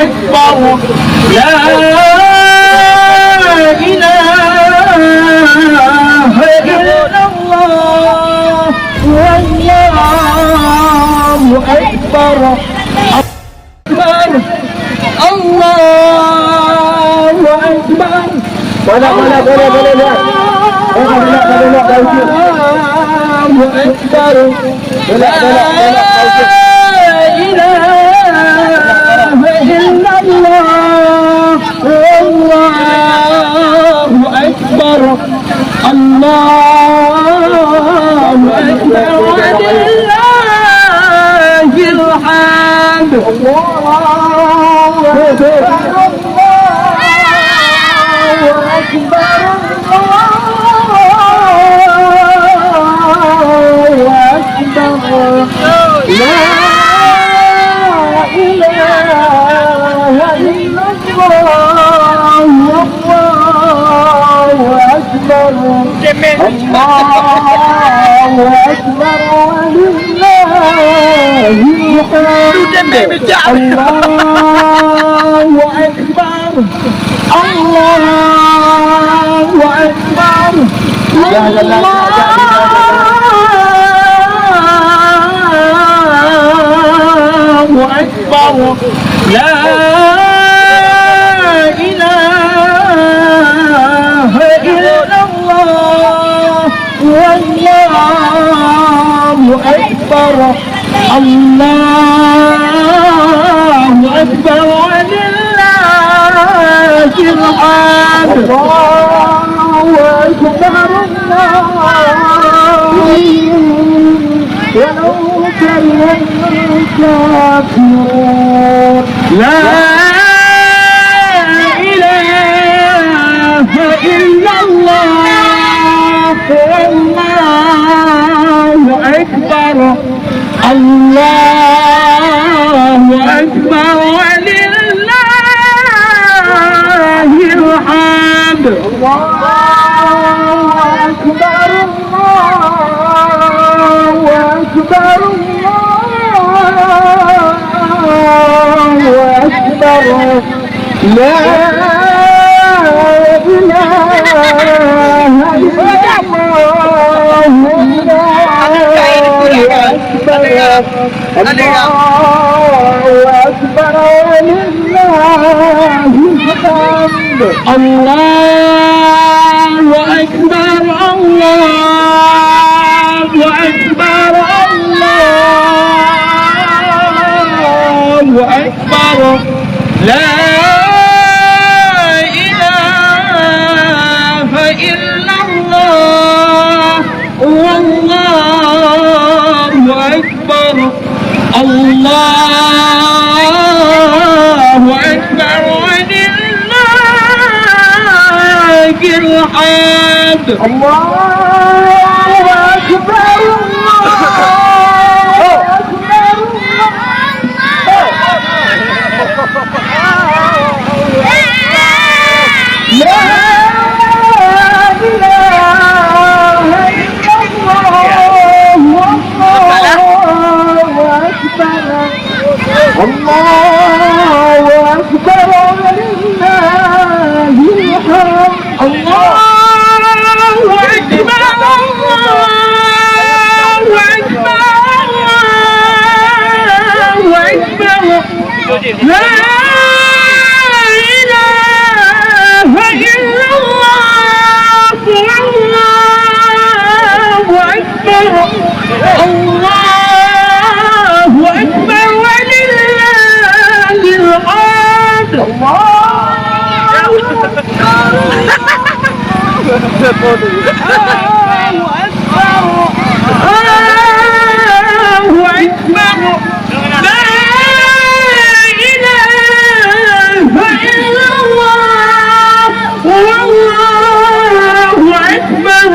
أكبر لا إله إلا الله والله أكبر الله أكبر boleh لا أكبر لا إله إلا الله والله أكبر الله أكبر ولله الحمد الله أكبر لا إله إلا الله والله أكبر الله أكبر ولله الحمد الله أكبر الله أكبر أكبر لا إله إلا الله والله أكبر الله أكبر ولله الحمد الله أكبر ولو كره الكافرون لا إله إلا الله والله أكبر الله أكبر ولله الحمد الله أكبر الله أكبر الله أكبر لا إله إلا الله أكبر ولله الحمد الله أكبر الله أكبر الله أكبر لا إله إلا الله والله أكبر الله أكبر ولله الحمد الله أكبر الله أكبر ولله الحمد الله أكبر الله أكبر الله أكبر لا إله إلا الله والله أكبر الله أكبر ولله الحمد الله أكبر لا إله إلا الله والله أكبر